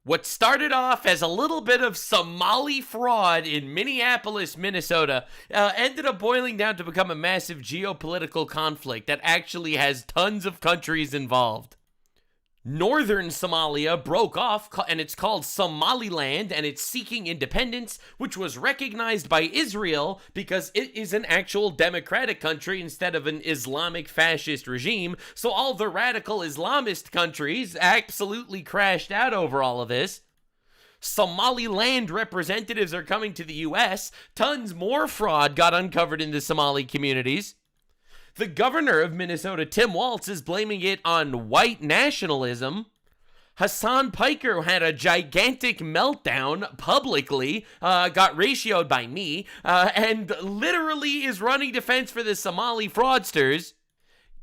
What started off as a little bit of Somali fraud in Minneapolis, Minnesota, ended up boiling down to become a massive geopolitical conflict that actually has tons of countries involved. Northern Somalia broke off, and it's called Somaliland, and it's seeking independence, which was recognized by Israel because it is an actual democratic country instead of an Islamic fascist regime. So all the radical Islamist countries absolutely crashed out over all of this. Somaliland representatives are coming to the US. Tons more fraud got uncovered in the Somali communities. The governor of Minnesota, Tim Walz, is blaming it on white nationalism. Hasan Piker had a gigantic meltdown publicly, got ratioed by me, and literally is running defense for the Somali fraudsters.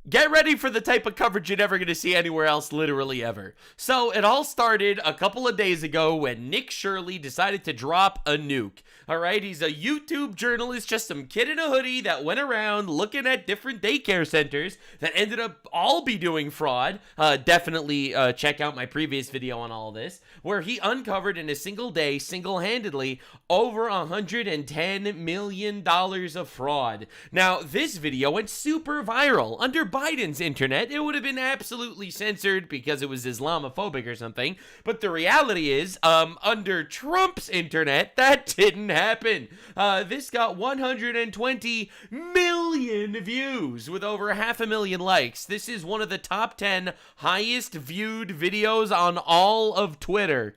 Get ready for the type of coverage you're never going to see anywhere else, literally ever. So it all started a couple of days ago when Nick Shirley decided to drop a nuke. All right, he's a YouTube journalist, just some kid in a hoodie that went around looking at different daycare centers that ended up all be doing fraud. Definitely check out my previous video on all this, where he uncovered in a single day, single-handedly, over $110 million of fraud. Now, this video went super viral. Under Biden's internet, it would have been absolutely censored because it was Islamophobic or something. But the reality is, under Trump's internet, that didn't happen. This got 120 million views with over 500,000 likes. This is one of the top 10 highest viewed videos on all of Twitter.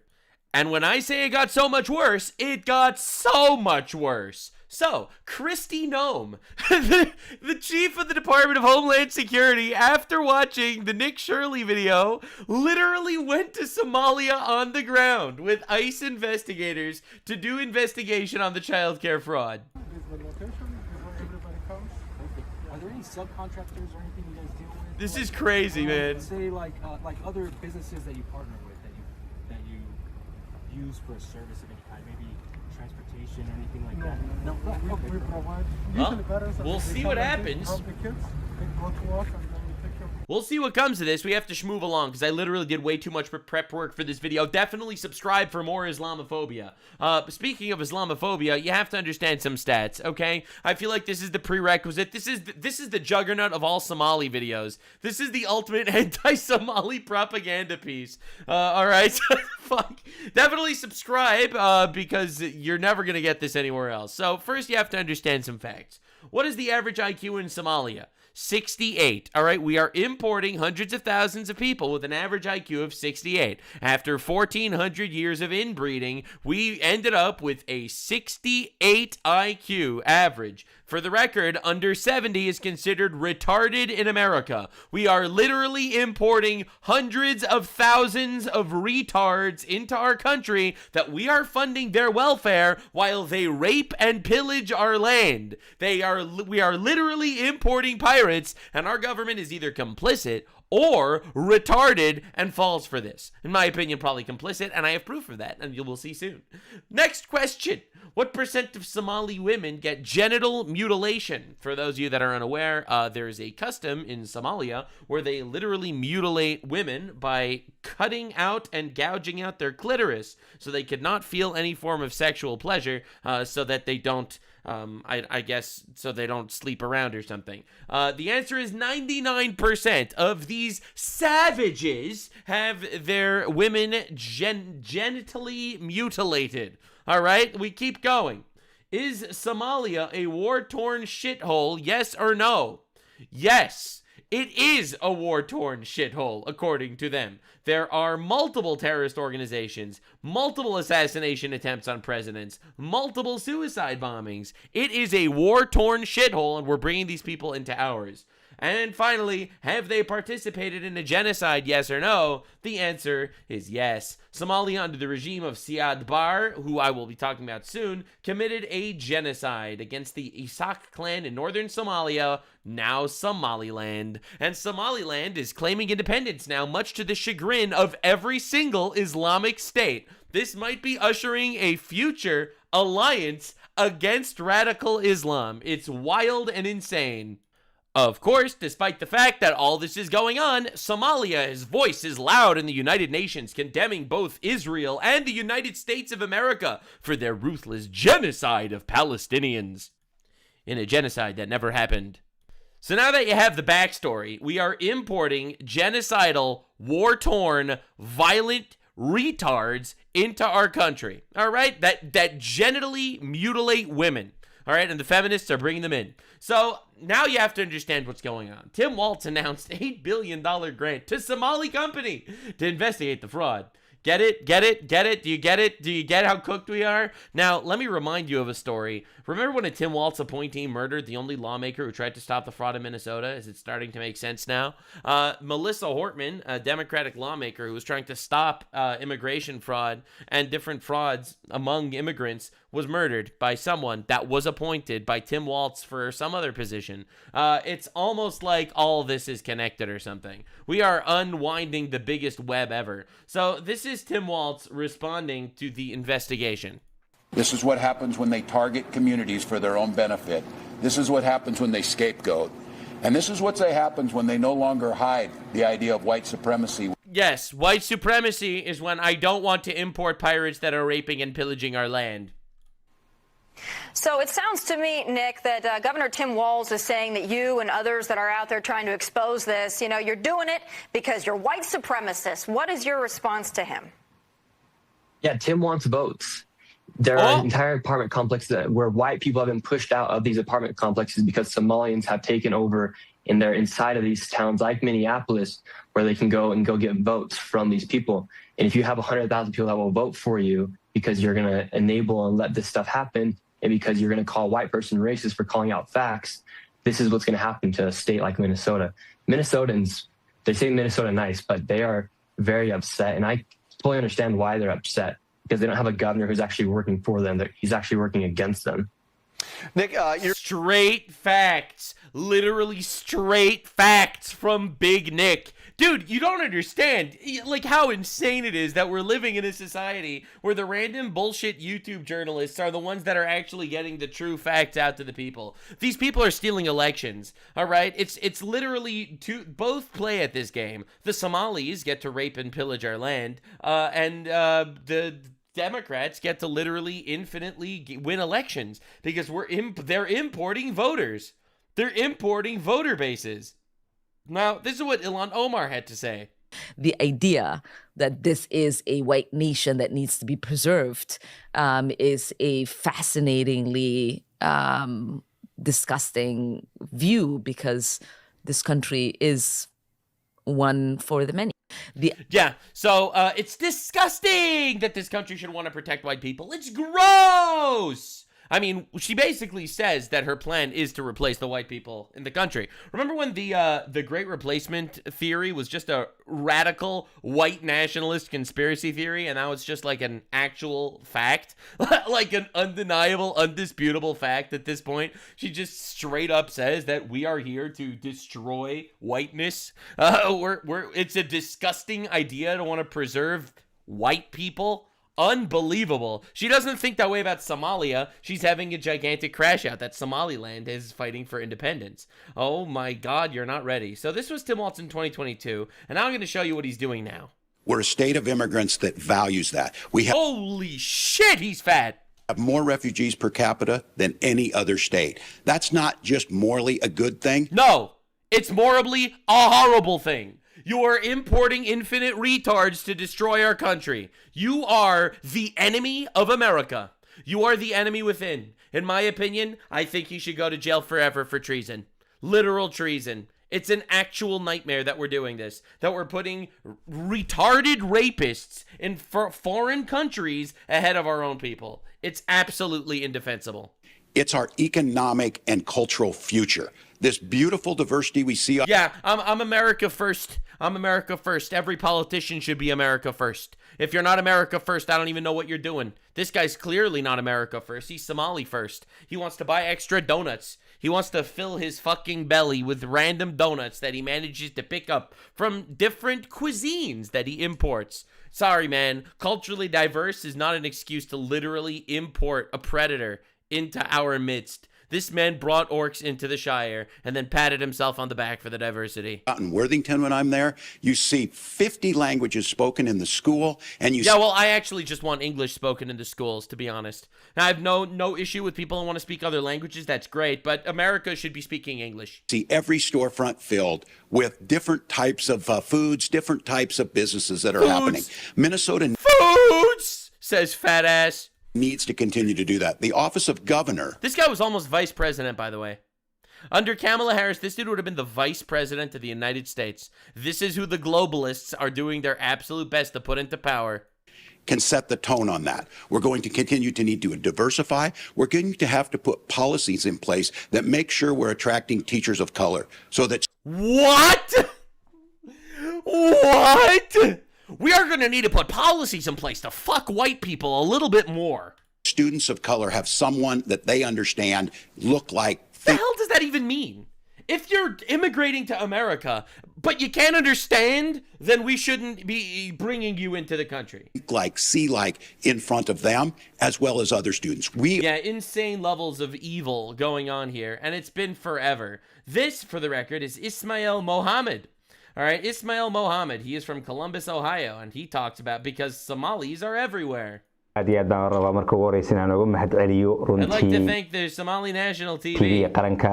And when I say it got so much worse, it got so much worse. So, Kristi Noem, the chief of the Department of Homeland Security, after watching the Nick Shirley video, literally went to Somalia on the ground with ICE investigators to do investigation on the childcare fraud. Is the location where everybody comes? Are there any subcontractors or anything you guys deal with? This is crazy, man. Say like other businesses that you partner with that you use for a service of any kind, maybe transportation or anything like that. No. We provide. Well, Usually parents we'll see what happens. Drop the kids, they go to us, and then we take care of. We'll see what comes of this. We have to schmove along because I literally did way too much prep work for this video. Definitely subscribe for more Islamophobia. Speaking of Islamophobia, you have to understand some stats, okay? I feel like this is the prerequisite. This is the juggernaut of all Somali videos. This is the ultimate anti-Somali propaganda piece. All right, fuck. Definitely subscribe because you're never gonna get this anywhere else. So first, you have to understand some facts. What is the average IQ in Somalia? 68. All right, we are importing hundreds of thousands of people with an average IQ of 68. After 1,400 years of inbreeding, we ended up with a 68 IQ average. For the record, under 70 is considered retarded in America. We are literally importing hundreds of thousands of retards into our country that we are funding their welfare while they rape and pillage our land. We are literally importing pirates, and our government is either complicit or retarded and falls for this. In my opinion, probably complicit, and I have proof of that, and you will see soon. Next question. What percent of Somali women get genital mutilation? For those of you that are unaware, there is a custom in Somalia where they literally mutilate women by cutting out and gouging out their clitoris so they could not feel any form of sexual pleasure, so that they don't I guess so they don't sleep around or something. The answer is 99% of these savages have their women genitally mutilated. All right, we keep going. Is Somalia a war-torn shithole, yes or no? Yes. It is a war-torn shithole, according to them. There are multiple terrorist organizations, multiple assassination attempts on presidents, multiple suicide bombings. It is a war-torn shithole, and we're bringing these people into ours. And finally, have they participated in a genocide, yes or no? The answer is yes. Somalia, under the regime of Siad Barre, who I will be talking about soon, committed a genocide against the Isaaq clan in northern Somalia, now Somaliland. And Somaliland is claiming independence now, much to the chagrin of every single Islamic state. This might be ushering a future alliance against radical Islam. It's wild and insane. Of course, despite the fact that all this is going on, Somalia's voice is loud in the United Nations, condemning both Israel and the United States of America for their ruthless genocide of Palestinians. In a genocide that never happened. So now that you have the backstory, we are importing genocidal, war-torn, violent retards into our country. All right? That genitally mutilate women. All right? And the feminists are bringing them in. So now you have to understand what's going on. Tim Walz announced $8 billion grant to Somali company to investigate the fraud. Get it? Get it? Get it? Do you get it? Do you get how cooked we are? Now, let me remind you of a story. Remember when a Tim Walz appointee murdered the only lawmaker who tried to stop the fraud in Minnesota? Is it starting to make sense now? Melissa Hortman, a Democratic lawmaker who was trying to stop immigration fraud and different frauds among immigrants, was murdered by someone that was appointed by Tim Walz for some other position. It's almost like all this is connected or something. We are unwinding the biggest web ever. So this is Tim Walz responding to the investigation. This is what happens when they target communities for their own benefit. This is what happens when they scapegoat. And this is what happens when they no longer hide the idea of white supremacy. Yes, white supremacy is when I don't want to import pirates that are raping and pillaging our land. So it sounds to me, Nick, that Governor Tim Walz is saying that you and others that are out there trying to expose this, you know, you're doing it because you're white supremacists. What is your response to him? Yeah, Tim wants votes. There are entire apartment complexes where white people have been pushed out of these apartment complexes because Somalians have taken over and they're inside of these towns like Minneapolis where they can go get votes from these people. And if you have 100,000 people that will vote for you because you're going to enable and let this stuff happen and because you're going to call a white person racist for calling out facts, this is what's going to happen to a state like Minnesota. Minnesotans, they say Minnesota nice, but they are very upset. And I totally understand why they're upset. Because they don't have a governor who's actually working for them. He's actually working against them. Nick, you're straight facts. Literally straight facts from Big Nick. Dude, you don't understand, like, how insane it is that we're living in a society where the random bullshit YouTube journalists are the ones that are actually getting the true facts out to the people. These people are stealing elections, all right? It's literally both play at this game. The Somalis get to rape and pillage our land, and the Democrats get to literally infinitely win elections because they're importing voters. They're importing voter bases. Now, this is what Ilhan Omar had to say. The idea that this is a white nation that needs to be preserved is a fascinatingly disgusting view because this country is one for the many. So it's disgusting that this country should want to protect white people. It's gross. I mean, she basically says that her plan is to replace the white people in the country. Remember when the Great Replacement theory was just a radical white nationalist conspiracy theory, and now it's just like an actual fact, like an undeniable, undisputable fact at this point? She just straight up says that we are here to destroy whiteness. It's a disgusting idea to want to preserve white people. Unbelievable. She doesn't think that way about Somalia. She's having a gigantic crash out that Somaliland is fighting for independence. Oh my God, you're not ready. So this was Tim Walz in 2022, and now I'm going to show you what he's doing now. We're a state of immigrants that values that. We have Holy shit, he's fat. more refugees per capita than any other state. That's not just morally a good thing. No, it's morally a horrible thing. You are importing infinite retards to destroy our country. You are the enemy of America. You are the enemy within. In my opinion, I think you should go to jail forever for treason. Literal treason. It's an actual nightmare that we're doing this. That we're putting retarded rapists in foreign countries ahead of our own people. It's absolutely indefensible. It's our economic and cultural future. This beautiful diversity we see. Yeah, I'm America first. I'm America first. Every politician should be America first. If you're not America first, I don't even know what you're doing. This guy's clearly not America first. He's Somali first. He wants to buy extra donuts. He wants to fill his fucking belly with random donuts that he manages to pick up from different cuisines that he imports. Sorry, man. Culturally diverse is not an excuse to literally import a predator into our midst. This man brought orcs into the Shire and then patted himself on the back for the diversity. Out in Worthington when I'm there, you see 50 languages spoken in the school, and Yeah, well, I actually just want English spoken in the schools, to be honest. Now, I have no issue with people who want to speak other languages. That's great, but America should be speaking English. see every storefront filled with different types of foods, different types of businesses that are happening. Minnesota Foods, says fat ass. needs to continue to do that. The office of governor. This guy was almost vice president, by the way. Under Kamala Harris, this dude would have been the vice president of the United States. This is who the globalists are doing their absolute best to put into power. Can set the tone on that. We're going to continue to need to diversify. We're going to have to put policies in place that make sure we're attracting teachers of color so that... What? What? We are going to need to put policies in place to fuck white people a little bit more. Students of color have someone that they understand, look like... What the hell does that even mean? If you're immigrating to America, but you can't understand, then we shouldn't be bringing you into the country. like, see like in front of them, as well as other students. Yeah, insane levels of evil going on here, and it's been forever. This, for the record, is Ismail Mohammed. All right, Ismail Mohammed. He is from Columbus, Ohio, and he talks about because Somalis are everywhere. aad iyo aad baan rabaa marka ugu horeysa inaan uga mahad celiyo I'd like to runtii thank the Somali National TV. TV qaranka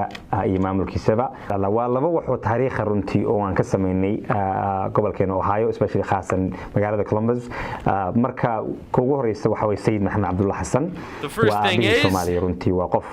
iyo maamulkiisaba waa laba waxoo taariikh runtii oo aan ka sameynay gobolkeena Ohio especially khaasan magaalada Columbus marka ugu horeysa waxa way Sayid Maxamed Cabdulla Xasan waa Soomaali runtii waa qof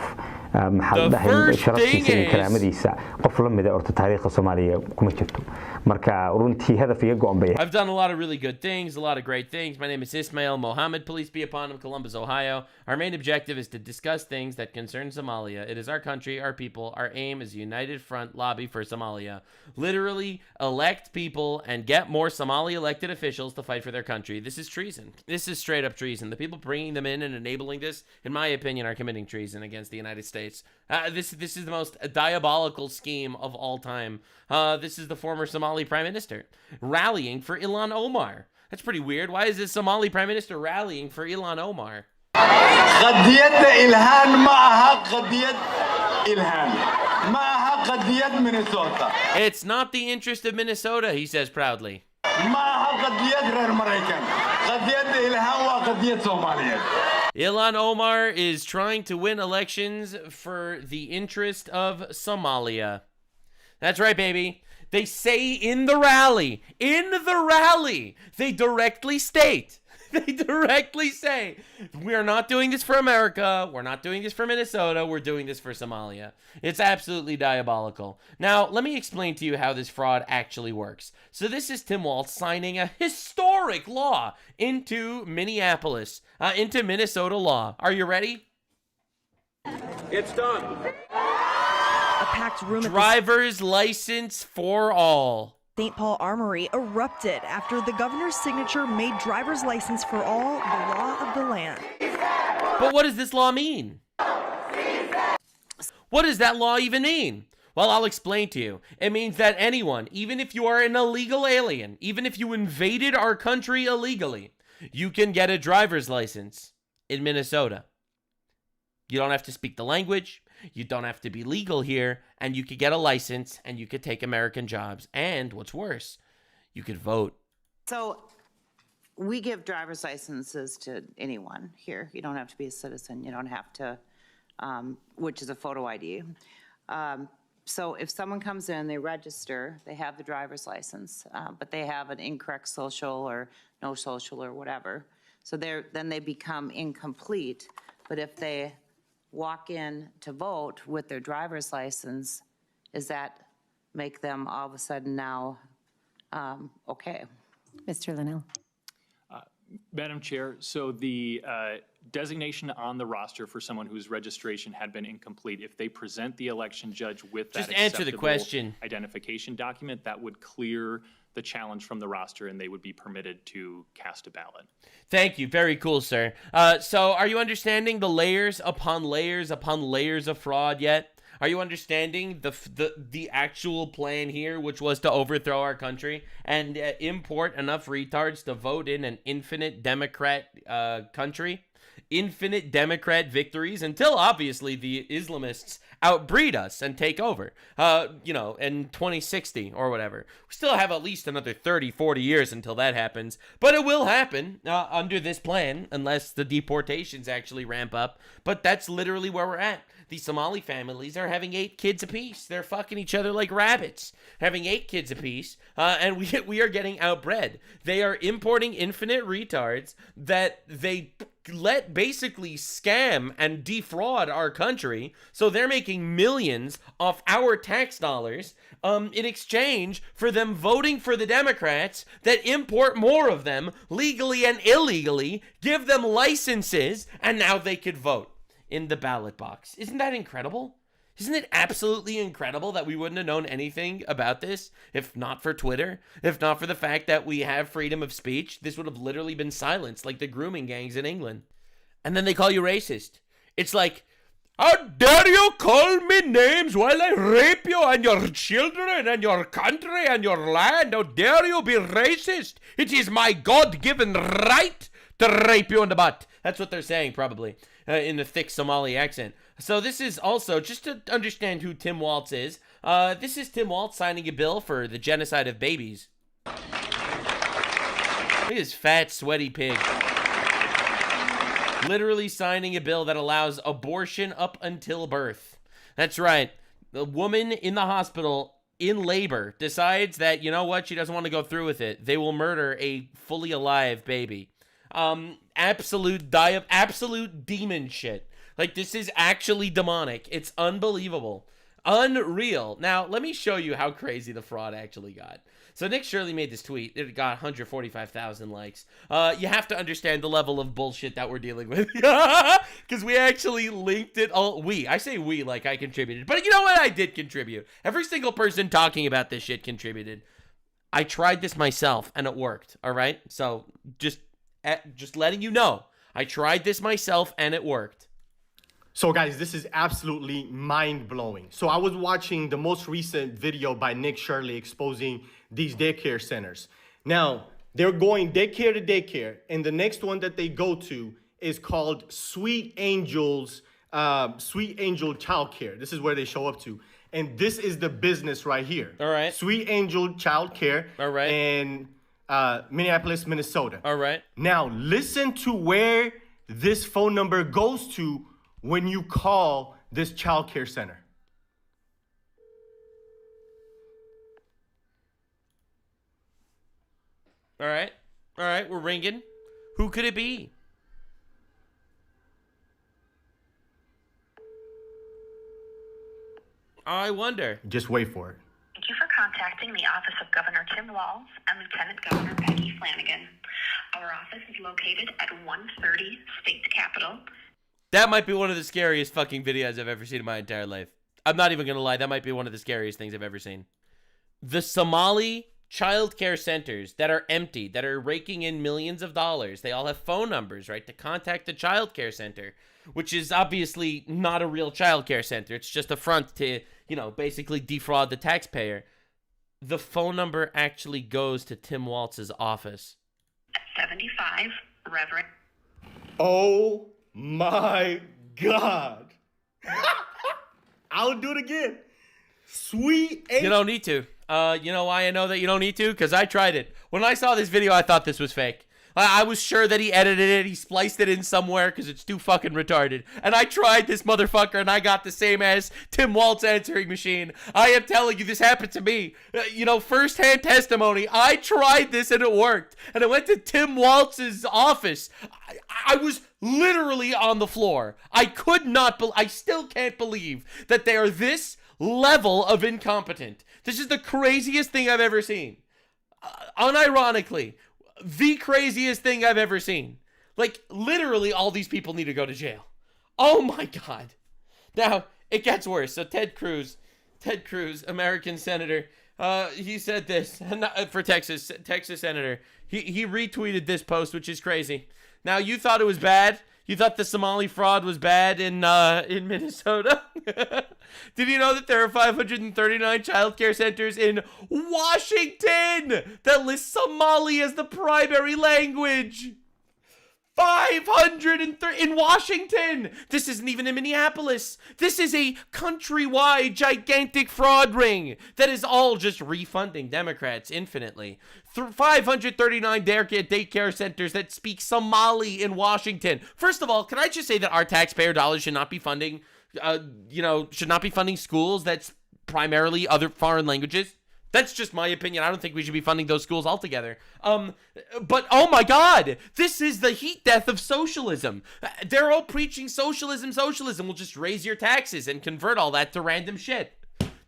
maxaa dhahay sharaftiisa iyo karaamadiisa qof la mid ah orta taariikhda Soomaaliya kuma jirto marka runtii hadaf iga go'an bay I've done a lot of really good things, a lot of great things. My name is Ismail Mohammed. Police be upon him, Columbus, Ohio. Our main objective is to discuss things that concern Somalia. It is our country, our people. Our aim is a united front lobby for Somalia. Literally elect people and get more Somali elected officials to fight for their country. This is treason. This is straight up treason. The people bringing them in and enabling this, in my opinion, are committing treason against the United States. This is the most diabolical scheme of all time. This is the former Somali Prime Minister rallying for Ilhan Omar. That's pretty weird. Why is this Somali Prime Minister rallying for Ilhan Omar? قضية إلهان معها قضية إلهان معها قضية مينيسوتا. It's not the interest of Minnesota, he says proudly. معها قضية غير مريكان. قضية إلهان وقضية صومالية. Ilhan Omar is trying to win elections for the interest of Somalia. That's right, baby. They say in the rally, they directly state, say, we are not doing this for America, we're not doing this for Minnesota, we're doing this for Somalia. It's absolutely diabolical. Now, let me explain to you how this fraud actually works. So this is Tim Walz signing a historic law into Minneapolis, into Minnesota law. Are you ready? It's done. A packed room at Driver's license for all. St. Paul Armory erupted after the governor's signature made driver's license for all the law of the land. But what does this law mean? What does that law even mean? Well, I'll explain to you. It means that anyone, even if you are an illegal alien, even if you invaded our country illegally, you can get a driver's license in Minnesota. You don't have to speak the language. You don't have to be legal here, and you could get a license, and you could take American jobs. And what's worse, you could vote. So we give driver's licenses to anyone here. You don't have to be a citizen. You don't have to, which is a photo ID. So if someone comes in, they register, they have the driver's license, but they have an incorrect social or no social or whatever. So then they become incomplete. But if they walk in to vote with their driver's license, does that make them all of a sudden now okay? Mr. Linnell. Madam Chair, so the designation on the roster for someone whose registration had been incomplete, if they present the election judge with that Just answer the question. Identification document, that would clear the challenge from the roster and they would be permitted to cast a ballot. Thank you. Very cool, sir. So are you understanding the layers upon layers upon layers of fraud yet? Are you understanding the actual plan here, which was to overthrow our country and import enough retards to vote in an infinite Democrat country? infinite Democrat victories until obviously the Islamists outbreed us and take over, you know, in 2060 or whatever. We still have at least another 30, 40 years until that happens, but it will happen under this plan unless the deportations actually ramp up. But that's literally where we're at. These Somali families are having 8 kids apiece. They're fucking each other like rabbits, having 8 kids apiece, and we are getting outbred. They are importing infinite retards that they let basically scam and defraud our country, so they're making millions off our tax dollars in exchange for them voting for the Democrats that import more of them legally and illegally, give them licenses, and now they could vote in the ballot box. Isn't that incredible? Isn't it absolutely incredible that we wouldn't have known anything about this if not for Twitter? If not for the fact that we have freedom of speech, this would have literally been silenced like the grooming gangs in England. And then they call you racist. It's like, how dare you call me names while I rape you and your children and your country and your land? How dare you be racist? It is my God-given right to rape you in the butt. That's what they're saying, probably, in the thick Somali accent. So this is also, just to understand who Tim Walz is, this is Tim Walz signing a bill for the genocide of babies. Look at this fat, sweaty pig. Literally signing a bill that allows abortion up until birth. That's right. The woman in the hospital in labor decides that, you know what, she doesn't want to go through with it. They will murder a fully alive baby. Absolute demon shit. Like, this is actually demonic. It's unbelievable. Unreal. Now, let me show you how crazy the fraud actually got. So Nick Shirley made this tweet. It got 145,000 likes. You have to understand the level of bullshit that we're dealing with. Because we actually linked it all. I say we like I contributed. But you know what? I did contribute. Every single person talking about this shit contributed. I tried this myself, and it worked. All right? So just letting you know. I tried this myself, and it worked. So guys, this is absolutely mind-blowing. So I was watching the most recent video by Nick Shirley exposing these daycare centers. Now, they're going daycare to daycare, and the next one that they go to is called Sweet Angel Childcare. This is where they show up to. And this is the business right here. All right. Sweet Angel Childcare. All right. In Minneapolis, Minnesota. All right. Now, listen to where this phone number goes to when you call this child care center. All right, we're ringing. Who could it be? I wonder. Just wait for it. Thank you for contacting the office of Governor Tim Walz and Lieutenant Governor Peggy Flanagan. Our office is located at 130 State Capitol. That might be one of the scariest fucking videos I've ever seen in my entire life. I'm not even gonna lie, that might be one of the scariest things I've ever seen. The Somali child care centers that are empty, that are raking in millions of dollars, they all have phone numbers, right, to contact the child care center, which is obviously not a real child care center. It's just a front to, you know, basically defraud the taxpayer. The phone number actually goes to Tim Walz's office. 75 Reverend. Oh my God. I'll do it again. Sweet Angel. You don't need to. You know why I know that you don't need to? Because I tried it. When I saw this video, I thought this was fake. I was sure that he edited it, he spliced it in somewhere because it's too fucking retarded. And I tried this motherfucker and I got the same as Tim Walz answering machine. I am telling you, this happened to me. You know, first-hand testimony. I tried this and it worked. And I went to Tim Walz's office. I was literally on the floor. I could not, I still can't believe that they are this level of incompetent. This is the craziest thing I've ever seen. Unironically, the craziest thing I've ever seen. Like, literally, all these people need to go to jail. Oh my God. Now, it gets worse. So Ted Cruz, American senator, he said this for Texas senator. He retweeted this post, which is crazy. Now, you thought it was bad. You thought the Somali fraud was bad in Minnesota? Did you know that there are 539 child care centers in Washington that list Somali as the primary language? 530 in Washington. This isn't even in Minneapolis. This is a countrywide gigantic fraud ring that is all just refunding Democrats infinitely. 539 daycare centers that speak Somali in Washington. First of all, can I just say that our taxpayer dollars should not be funding, should not be funding schools that's primarily other foreign languages? That's just my opinion. I don't think we should be funding those schools altogether. But oh my God, this is the heat death of socialism. They're all preaching socialism. We'll just raise your taxes and convert all that to random shit.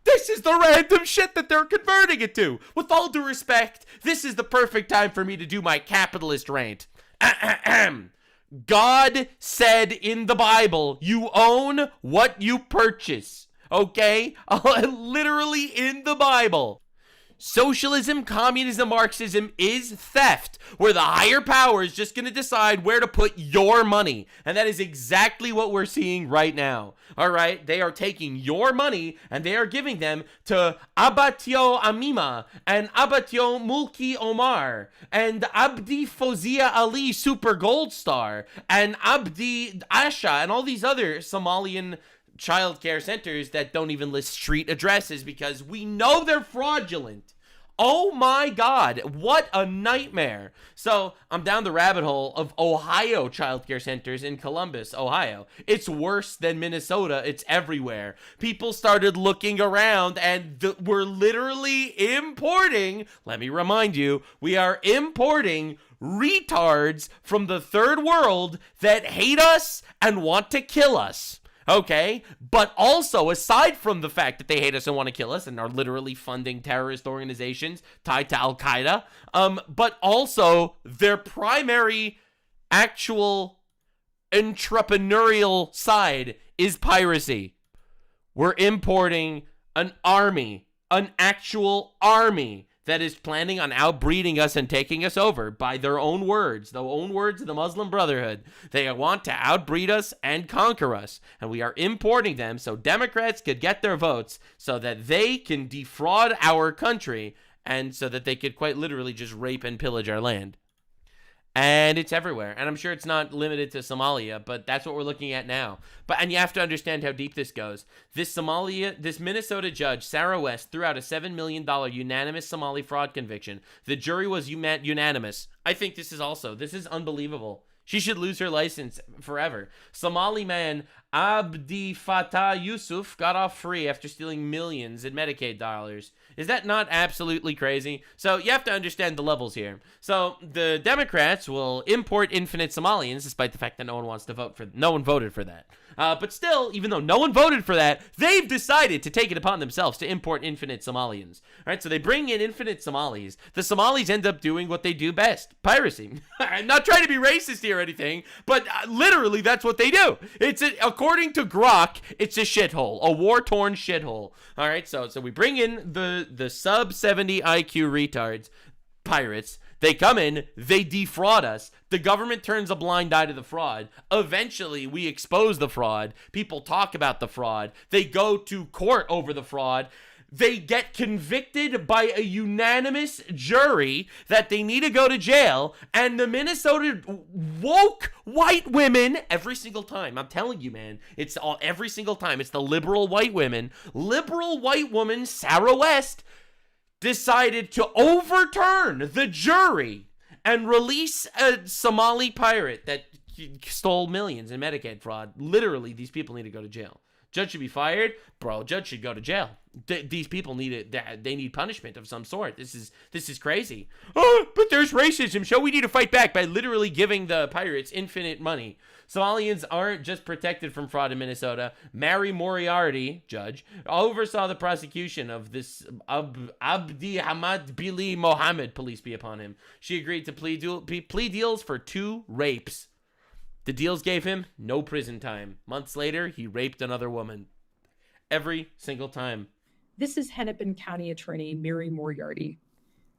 This is the random shit that they're converting it to. With all due respect, this is the perfect time for me to do my capitalist rant. God said in the Bible, you own what you purchase. Okay? Literally in the Bible. Socialism, communism, Marxism is theft, where the higher power is just going to decide where to put your money. And that is exactly what we're seeing right now. All right? They are taking your money and they are giving them to Abatio Amima and Abatio Mulki Omar and Abdi Fozia Ali Super Gold Star and Abdi Asha and all these other Somalian child care centers that don't even list street addresses because we know they're fraudulent. Oh my God, what a nightmare. So I'm down the rabbit hole of Ohio child care centers in Columbus, Ohio. It's worse than Minnesota. It's everywhere. People started looking around and we're literally importing, let me remind you, we are importing retards from the third world that hate us and want to kill us. Okay, but also, aside from the fact that they hate us and want to kill us and are literally funding terrorist organizations tied to Al-Qaeda, but also their primary actual entrepreneurial side is piracy. We're importing an army, an actual army that is planning on outbreeding us and taking us over by their own words, the own words of the Muslim Brotherhood. They want to outbreed us and conquer us, and we are importing them so Democrats could get their votes so that they can defraud our country and so that they could quite literally just rape and pillage our land. And it's everywhere. And I'm sure it's not limited to Somalia, but that's what we're looking at now. And you have to understand how deep this goes. This Minnesota judge, Sarah West, threw out a $7 million unanimous Somali fraud conviction. The jury was unanimous. I think this is unbelievable. She should lose her license forever. Somali man Abdi Fattah Yusuf got off free after stealing millions in Medicaid dollars. Is that not absolutely crazy? So you have to understand the levels here. So the Democrats will import infinite Somalians, despite the fact that no one voted for that. But still, even though no one voted for that, they've decided to take it upon themselves to import infinite Somalians. All right, so they bring in infinite Somalis. The Somalis end up doing what they do best: piracy. I'm not trying to be racist here or anything, but literally that's what they do. According to Grok, it's a shithole, a war-torn shithole. All right, so we bring in the sub 70 IQ retards, pirates. They come in, they defraud us. The government turns a blind eye to the fraud. Eventually, we expose the fraud. People talk about the fraud. They go to court over the fraud. They get convicted by a unanimous jury that they need to go to jail. And the Minnesota woke white women, every single time, I'm telling you, man, every single time, it's the liberal white woman, Sarah West, decided to overturn the jury and release a Somali pirate that stole millions in Medicaid fraud. Literally, these people need to go to jail. Judge should be fired. Bro, judge should go to jail. These people need it. They need punishment of some sort. This is crazy. Oh, but there's racism, so we need to fight back by literally giving the pirates infinite money. Somalians aren't just protected from fraud in Minnesota. Mary Moriarty, judge, oversaw the prosecution of this Abdi Hamad Bili Mohammed, police be upon him. She agreed to plea deals for 2 rapes. The deals gave him no prison time. Months later, he raped another woman. Every single time. This is Hennepin County Attorney Mary Moriarty.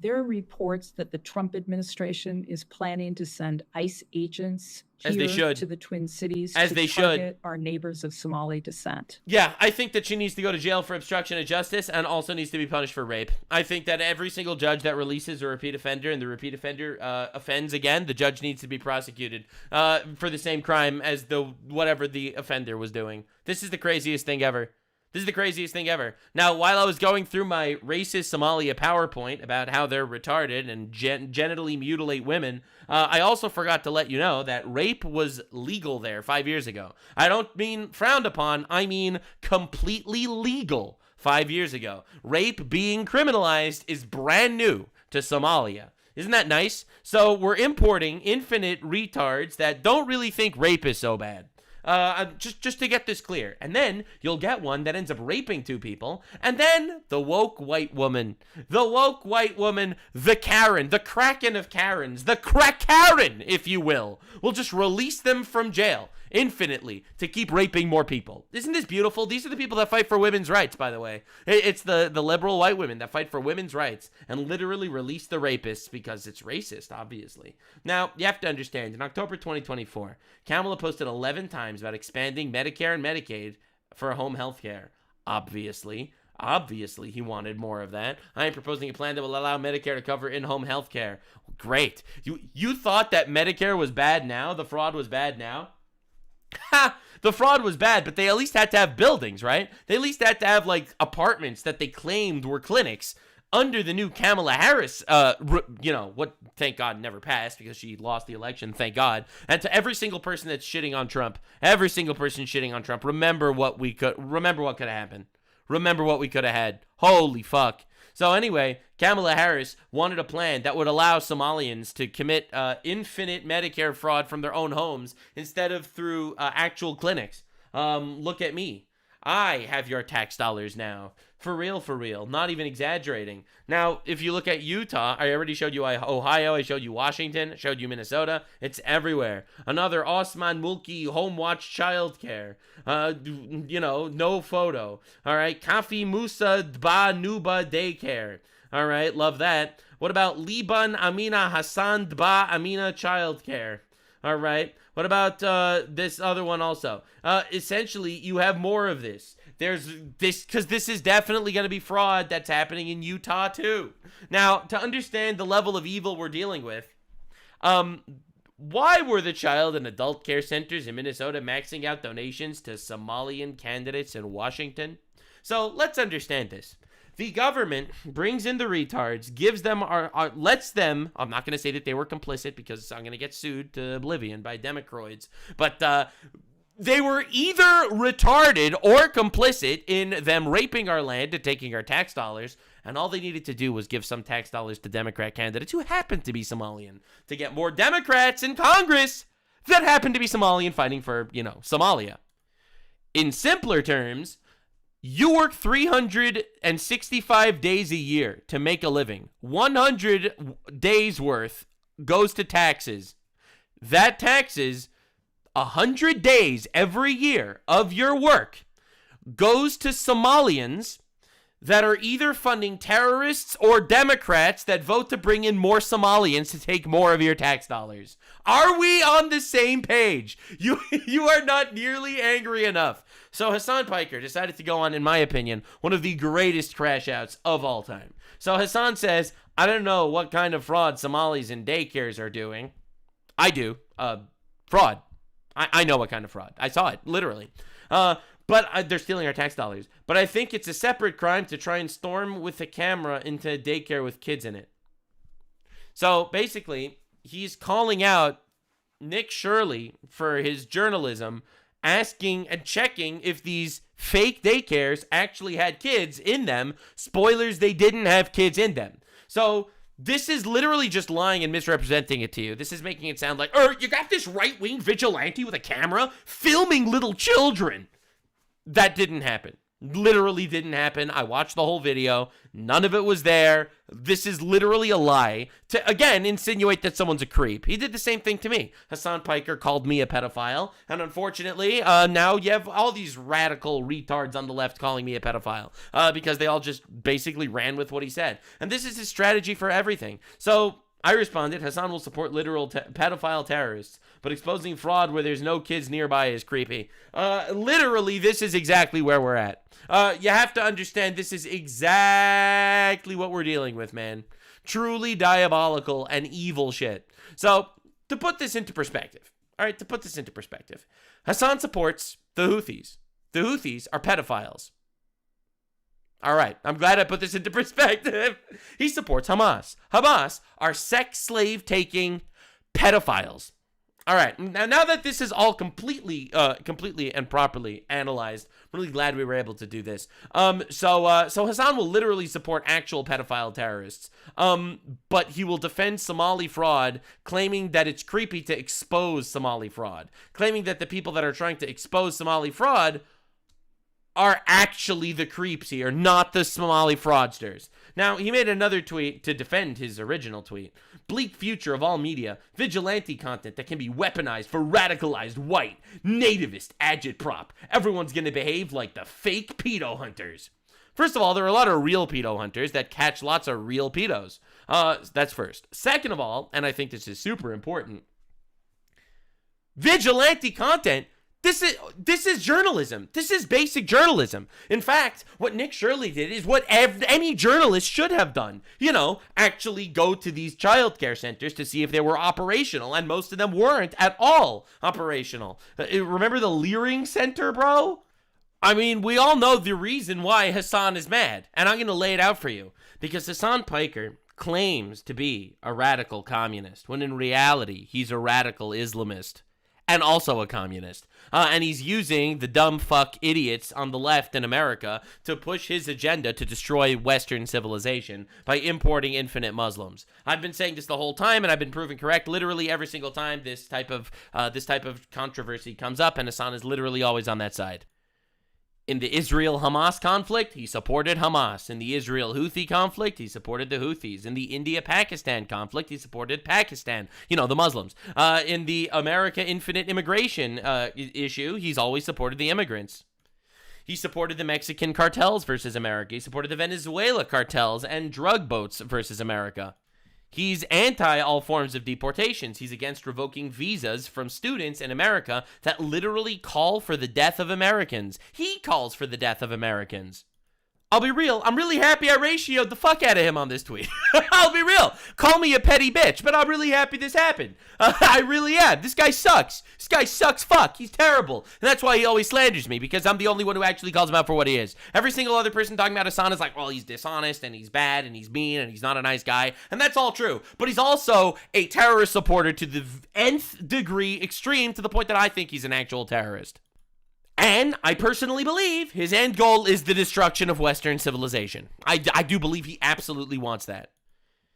There are reports that the Trump administration is planning to send ICE agents As they should. to the Twin Cities As to they target should. our neighbors of Somali descent. Yeah, I think that she needs to go to jail for obstruction of justice and also needs to be punished for rape. I think that every single judge that releases a repeat offender and the repeat offender offends again, the judge needs to be prosecuted for the same crime as whatever the offender was doing. This is the craziest thing ever. This is the craziest thing ever. Now, while I was going through my racist Somalia PowerPoint about how they're retarded and genitally mutilate women, I also forgot to let you know that rape was legal there 5 years ago. I don't mean frowned upon, I mean completely legal 5 years ago. Rape being criminalized is brand new to Somalia. Isn't that nice? So we're importing infinite retards that don't really think rape is so bad. Just to get this clear. And then you'll get one that ends up raping 2 people. And then the woke white woman, the Karen, the Kraken of Karens, the crack Karen, if you will just release them from jail infinitely to keep raping more people. Isn't this beautiful? These are the people that fight for women's rights, by the way. It's the liberal white women that fight for women's rights and literally release the rapists because it's racist, obviously. Now, you have to understand, in October 2024, Kamala posted 11 times about expanding Medicare and Medicaid for home health care. Obviously, he wanted more of that. I am proposing a plan that will allow Medicare to cover in-home health care. Great. You thought that Medicare was bad now? The fraud was bad now? Ha! The fraud was bad, but they at least had to have buildings, right? They at least had to have, like, apartments that they claimed were clinics under the new Kamala Harris, thank God never passed because she lost the election, thank God. And to every single person that's shitting on Trump, remember what could have happened. Remember what we could have had. Holy fuck. So anyway, Kamala Harris wanted a plan that would allow Somalians to commit infinite Medicare fraud from their own homes instead of through actual clinics. Look at me. I have your tax dollars now. For real. Not even exaggerating. Now, if you look at Utah, I already showed you Ohio, I showed you Washington, I showed you Minnesota. It's everywhere. Another Osman Mulki home watch childcare. No photo. All right. Kafi Musa Dba Nuba daycare. All right. Love that. What about Liban Amina Hassan Dba Amina childcare? All right. What about this other one also? Essentially, you have more of this. There's this, because this is definitely going to be fraud that's happening in Utah too. Now, to understand the level of evil we're dealing with, why were the child and adult care centers in Minnesota maxing out donations to Somalian candidates in Washington? So let's understand this. The government brings in the retards, gives them lets them, I'm not going to say that they were complicit because I'm going to get sued to oblivion by Democroids, but they were either retarded or complicit in them raping our land and taking our tax dollars, and all they needed to do was give some tax dollars to Democrat candidates who happened to be Somalian to get more Democrats in Congress that happened to be Somalian fighting for, Somalia. In simpler terms, you work 365 days a year to make a living. 100 days worth goes to taxes. That taxes 100 days every year of your work goes to Somalians that are either funding terrorists or Democrats that vote to bring in more Somalians to take more of your tax dollars. Are we on the same page? You are not nearly angry enough. So Hasan Piker decided to go on, in my opinion, one of the greatest crash outs of all time. So Hasan says, I don't know what kind of fraud Somalis in daycares are doing. I do. Fraud. I know what kind of fraud. I saw it, literally. But they're stealing our tax dollars. But I think it's a separate crime to try and storm with a camera into a daycare with kids in it. So basically, he's calling out Nick Shirley for his journalism, asking and checking if these fake daycares actually had kids in them. Spoilers, they didn't have kids in them. So this is literally just lying and misrepresenting it to you. This is making it sound like, you got this right-wing vigilante with a camera filming little children. That didn't happen. Literally didn't happen. I watched the whole video. None of it was there. This is literally a lie to, again, insinuate that someone's a creep. He did the same thing to me. Hasan Piker called me a pedophile. And unfortunately, now you have all these radical retards on the left calling me a pedophile because they all just basically ran with what he said. And this is his strategy for everything. So I responded, Hasan will support literal pedophile terrorists, but exposing fraud where there's no kids nearby is creepy. Literally, this is exactly where we're at. You have to understand this is exactly what we're dealing with, man. Truly diabolical and evil shit. So, to put this into perspective, all right, Hasan supports the Houthis. The Houthis are pedophiles. All right, I'm glad I put this into perspective. He supports Hamas. Hamas are sex slave taking pedophiles. All right, now that this is all completely and properly analyzed, I'm really glad we were able to do this. So Hasan will literally support actual pedophile terrorists, but he will defend Somali fraud, claiming that it's creepy to expose Somali fraud, claiming that the people that are trying to expose Somali fraud are actually the creeps here, not the Somali fraudsters. Now, he made another tweet to defend his original tweet. Bleak future of all media, vigilante content that can be weaponized for radicalized white, nativist agitprop. Everyone's gonna behave like the fake pedo hunters. First of all, there are a lot of real pedo hunters that catch lots of real pedos. That's first. Second of all, and I think this is super important, vigilante content. This is journalism. This is basic journalism. In fact, what Nick Shirley did is what any journalist should have done. You know, actually go to these childcare centers to see if they were operational, and most of them weren't at all operational. Remember the Leering Center, bro? I mean, we all know the reason why Hasan is mad, and I'm going to lay it out for you. Because Hasan Piker claims to be a radical communist, when in reality, he's a radical Islamist. And also a communist. And he's using the dumb fuck idiots on the left in America to push his agenda to destroy Western civilization by importing infinite Muslims. I've been saying this the whole time, and I've been proven correct literally every single time this type of controversy comes up, and Hasan is literally always on that side. In the Israel-Hamas conflict, he supported Hamas. In the Israel-Houthi conflict, he supported the Houthis. In the India-Pakistan conflict, he supported Pakistan. You know, the Muslims. In the America infinite immigration issue, he's always supported the immigrants. He supported the Mexican cartels versus America. He supported the Venezuela cartels and drug boats versus America. He's anti all forms of deportations. He's against revoking visas from students in America that literally call for the death of Americans. He calls for the death of Americans. I'll be real. I'm really happy I ratioed the fuck out of him on this tweet. I'll be real. Call me a petty bitch, but I'm really happy this happened. I really am. This guy sucks. This guy sucks fuck. He's terrible. And that's why he always slanders me, because I'm the only one who actually calls him out for what he is. Every single other person talking about Hasan is like, well, he's dishonest and he's bad and he's mean and he's not a nice guy. And that's all true. But he's also a terrorist supporter to the nth degree extreme, to the point that I think he's an actual terrorist. And I personally believe his end goal is the destruction of Western civilization. I do believe he absolutely wants that.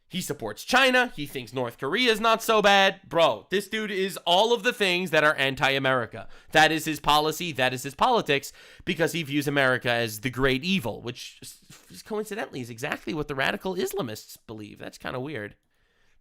He supports China. He thinks North Korea is not so bad. Bro, this dude is all of the things that are anti-America. That is his policy. That is his politics, because he views America as the great evil, which coincidentally is exactly what the radical Islamists believe. That's kind of weird.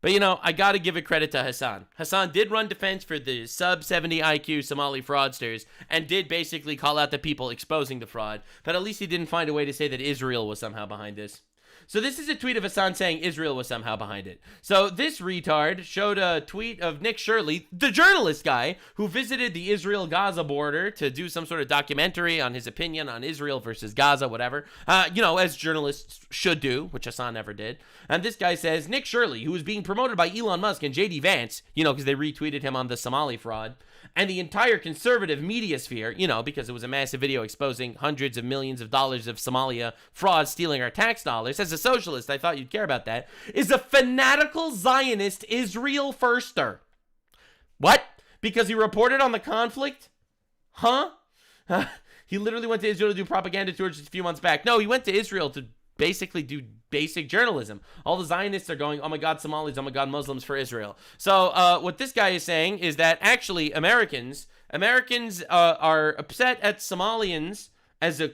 But, you know, I got to give it credit to Hasan. Hasan did run defense for the sub-70 IQ Somali fraudsters and did basically call out the people exposing the fraud. But at least he didn't find a way to say that Israel was somehow behind this. So this is a tweet of Hasan saying Israel was somehow behind it. So this retard showed a tweet of Nick Shirley, the journalist guy, who visited the Israel-Gaza border to do some sort of documentary on his opinion on Israel versus Gaza, whatever. You know, as journalists should do, which Hasan never did. And this guy says, Nick Shirley, who was being promoted by Elon Musk and J.D. Vance, you know, because they retweeted him on the Somali fraud, and the entire conservative media sphere, you know, because it was a massive video exposing hundreds of millions of dollars of Somalia fraud stealing our tax dollars. As a socialist, I thought you'd care about that, is a fanatical Zionist Israel firster. What? Because he reported on the conflict? Huh? He literally went to Israel to do propaganda tours just a few months back. No, he went to Israel to basically do basic journalism. All the Zionists are going, oh my God, Somalis, oh my God, Muslims for Israel. So what this guy is saying is that actually Americans are upset at Somalians as a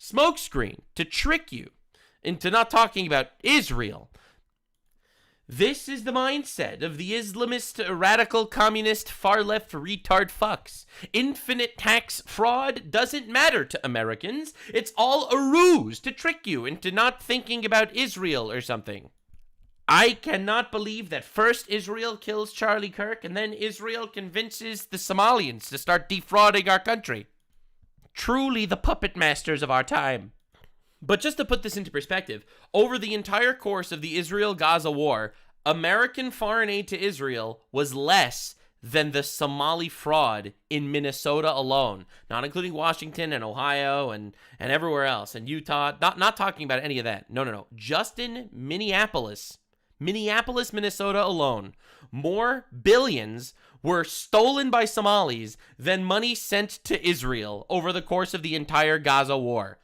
smokescreen to trick you into not talking about Israel. This is the mindset of the Islamist, radical, communist, far-left retard fucks. Infinite tax fraud doesn't matter to Americans. It's all a ruse to trick you into not thinking about Israel or something. I cannot believe that first Israel kills Charlie Kirk and then Israel convinces the Somalians to start defrauding our country. Truly the puppet masters of our time. But just to put this into perspective, over the entire course of the Israel-Gaza war, American foreign aid to Israel was less than the Somali fraud in Minnesota alone, not including Washington and Ohio and everywhere else, and Utah. Not talking about any of that. No. Just in Minneapolis, Minnesota alone, more billions were stolen by Somalis than money sent to Israel over the course of the entire Gaza war.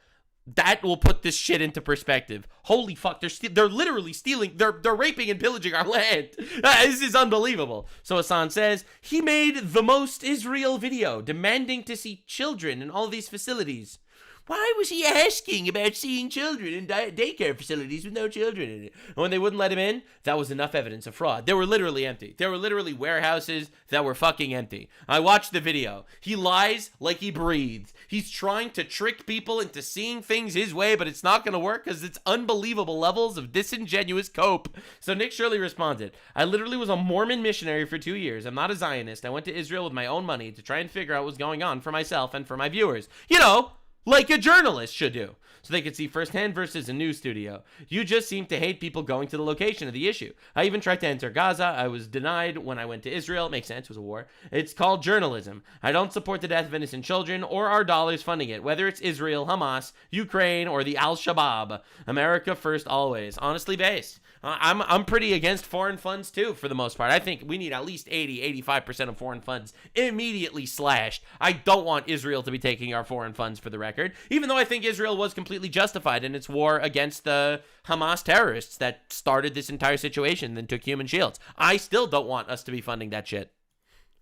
That will put this shit into perspective. Holy fuck, they're literally stealing, they're raping and pillaging our land. This is unbelievable. So Hasan says, he made the most Israel video demanding to see children in all these facilities. Why was he asking about seeing children in daycare facilities with no children in it? And when they wouldn't let him in, that was enough evidence of fraud. They were literally empty. There were literally warehouses that were fucking empty. I watched the video. He lies like he breathes. He's trying to trick people into seeing things his way, but it's not going to work because it's unbelievable levels of disingenuous cope. So Nick Shirley responded, I literally was a Mormon missionary for 2 years. I'm not a Zionist. I went to Israel with my own money to try and figure out what was going on for myself and for my viewers. You know, like a journalist should do, so they could see firsthand versus a news studio. You just seem to hate people going to the location of the issue. I even tried to enter Gaza. I was denied when I went to Israel. It makes sense. It was a war. It's called journalism. I don't support the death of innocent children or our dollars funding it, whether it's Israel, Hamas, Ukraine, or the Al-Shabaab. America first always. Honestly based. I'm pretty against foreign funds too, for the most part. I think we need at least 80-85% of foreign funds immediately slashed. I don't want Israel to be taking our foreign funds, for the record, even though I think Israel was completely justified in its war against the Hamas terrorists that started this entire situation and took human shields. I still don't want us to be funding that shit.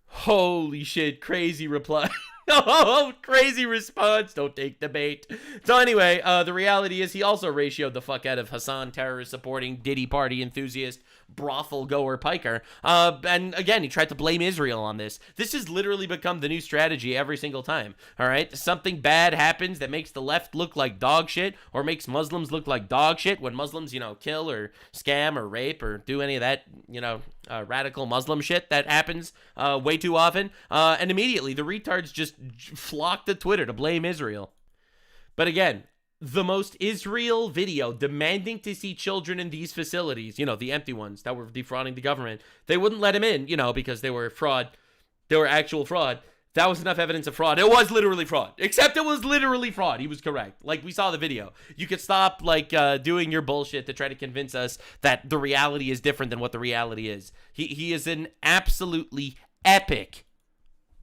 Holy shit, crazy reply. Oh, crazy response. Don't take the bait. So anyway, the reality is he also ratioed the fuck out of Hasan terrorist supporting Diddy party enthusiast brothel goer Piker. And again, he tried to blame Israel on this. This has literally become the new strategy every single time. All right. Something bad happens that makes the left look like dog shit or makes Muslims look like dog shit when Muslims, you know, kill or scam or rape or do any of that, you know, radical Muslim shit that happens way too often. And immediately the retards just flock to Twitter to blame Israel. But again, the most Israel video demanding to see children in these facilities, you know, the empty ones that were defrauding the government, they wouldn't let him in, you know, because they were fraud. They were actual fraud. That was enough evidence of fraud. It was literally fraud. Except it was literally fraud. He was correct. Like, we saw the video. You could stop, like, doing your bullshit to try to convince us that the reality is different than what the reality is. He is an absolutely epic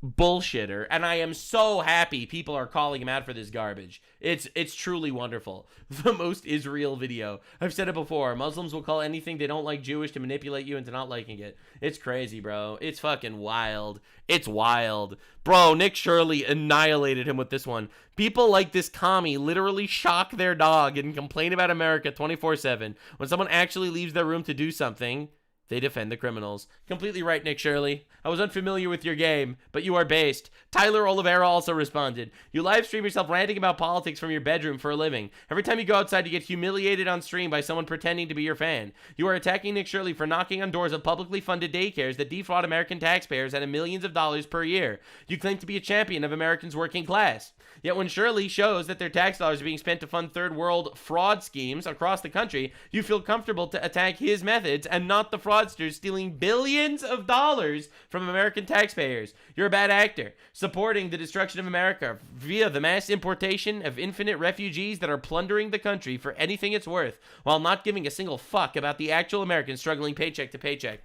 bullshitter, and I am so happy people are calling him out for this garbage. It's truly wonderful. The most Israel video. I've said it before. Muslims will call anything they don't like Jewish to manipulate you into not liking it. It's crazy, bro. It's fucking wild. It's wild. Bro, Nick Shirley annihilated him with this one. People like this commie literally shock their dog and complain about America 24/7. When someone actually leaves their room to do something, they defend the criminals. Completely right, Nick Shirley. I was unfamiliar with your game, but you are based. Tyler Oliveira also responded. You live stream yourself ranting about politics from your bedroom for a living. Every time you go outside, you get humiliated on stream by someone pretending to be your fan. You are attacking Nick Shirley for knocking on doors of publicly funded daycares that defraud American taxpayers out of millions of dollars per year. You claim to be a champion of Americans' working class. Yet when Shirley shows that their tax dollars are being spent to fund third world fraud schemes across the country, you feel comfortable to attack his methods and not the fraudsters stealing billions of dollars from American taxpayers. You're a bad actor, supporting the destruction of America via the mass importation of infinite refugees that are plundering the country for anything it's worth, while not giving a single fuck about the actual Americans struggling paycheck to paycheck.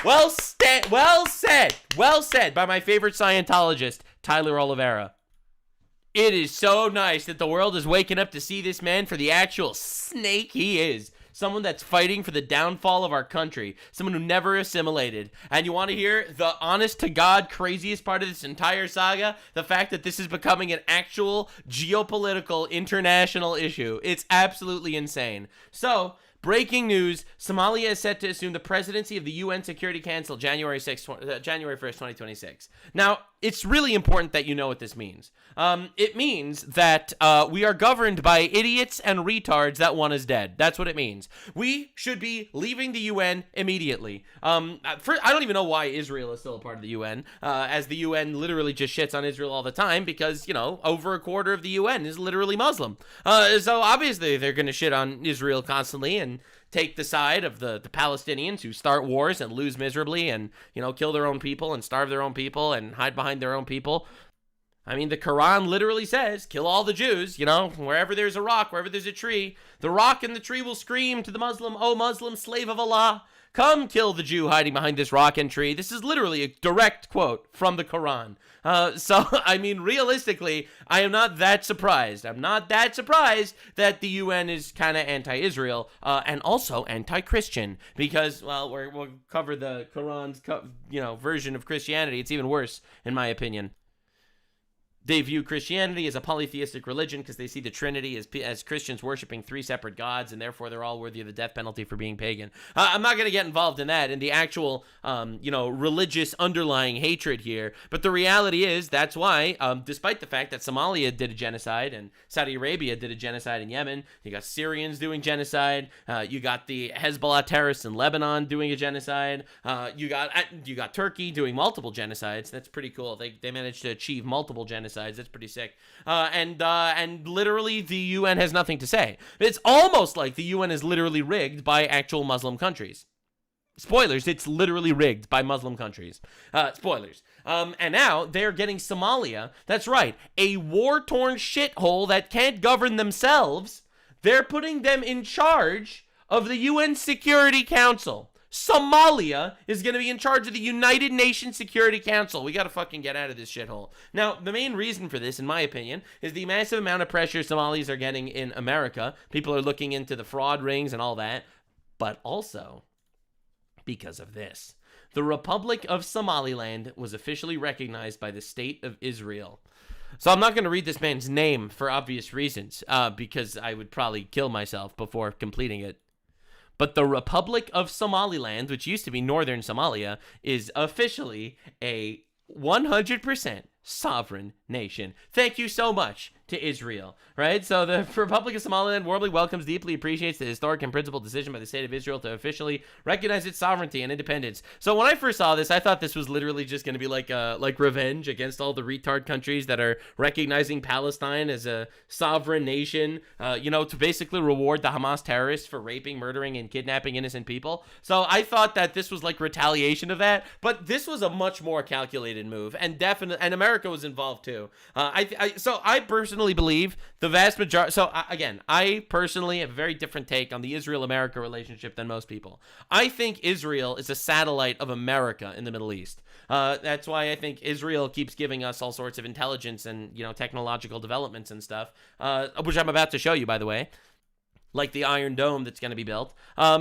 Well said by my favorite Scientologist, Tyler Oliveira. It is so nice that the world is waking up to see this man for the actual snake he is. someone that's fighting for the downfall of our country, someone who never assimilated. And you want to hear the honest to God craziest part of this entire saga? The fact that this is becoming an actual geopolitical international issue. It's absolutely insane. So, breaking news, Somalia is set to assume the presidency of the UN Security Council January 1st, 2026. Now, it's really important that you know what this means. It means that we are governed by idiots and retards that want us dead. That's what it means. We should be leaving the UN immediately. I don't even know why Israel is still a part of the UN, as the UN literally just shits on Israel all the time because, you know, over a quarter of the UN is literally Muslim. So obviously they're going to shit on Israel constantly and take the side of the Palestinians who start wars and lose miserably and, you know, kill their own people and starve their own people and hide behind their own people. I mean, the Quran literally says, kill all the Jews, you know, wherever there's a rock, wherever there's a tree, the rock and the tree will scream to the Muslim, "O Muslim, slave of Allah, come kill the Jew hiding behind this rock and tree." This is literally a direct quote from the Quran. So, I mean, realistically, I am not that surprised. I'm not that surprised that the UN is kind of anti-Israel and also anti-Christian because, well, we'll cover the Quran's, version of Christianity. It's even worse, in my opinion. They view Christianity as a polytheistic religion because they see the Trinity as Christians worshiping three separate gods, and therefore they're all worthy of the death penalty for being pagan. I'm not going to get involved in that, in the actual, religious underlying hatred here. But the reality is that's why, despite the fact that Somalia did a genocide and Saudi Arabia did a genocide in Yemen, you got Syrians doing genocide, you got the Hezbollah terrorists in Lebanon doing a genocide, you got Turkey doing multiple genocides. That's pretty cool. They managed to achieve multiple genocides. That's pretty sick. And literally the UN has nothing to say. It's almost like the UN is literally rigged by actual Muslim countries. Spoilers, it's literally rigged by Muslim countries. Spoilers. And now they're getting Somalia. That's right. A war-torn shithole that can't govern themselves. They're putting them in charge of the UN Security Council. Somalia is going to be in charge of the United Nations Security Council. We got to fucking get out of this shithole. Now, the main reason for this, in my opinion, is the massive amount of pressure Somalis are getting in America. People are looking into the fraud rings and all that. But also because of this. The Republic of Somaliland was officially recognized by the State of Israel. So I'm not going to read this man's name for obvious reasons, because I would probably kill myself before completing it. But the Republic of Somaliland, which used to be Northern Somalia, is officially a 100% sovereign nation. Thank you so much to Israel, right? So the Republic of Somaliland warmly welcomes, deeply appreciates the historic and principled decision by the State of Israel to officially recognize its sovereignty and independence. So when I first saw this, I thought this was literally just going to be like revenge against all the retard countries that are recognizing Palestine as a sovereign nation, to basically reward the Hamas terrorists for raping, murdering, and kidnapping innocent people. So I thought that this was like retaliation of that, but this was a much more calculated move, and America was involved too. I personally believe the vast majority. So again, I personally have a very different take on the Israel-America relationship than most people. I think Israel is a satellite of America in the Middle East. That's why I think Israel keeps giving us all sorts of intelligence and technological developments and stuff, which I'm about to show you, by the way. Like the Iron Dome that's going to be built.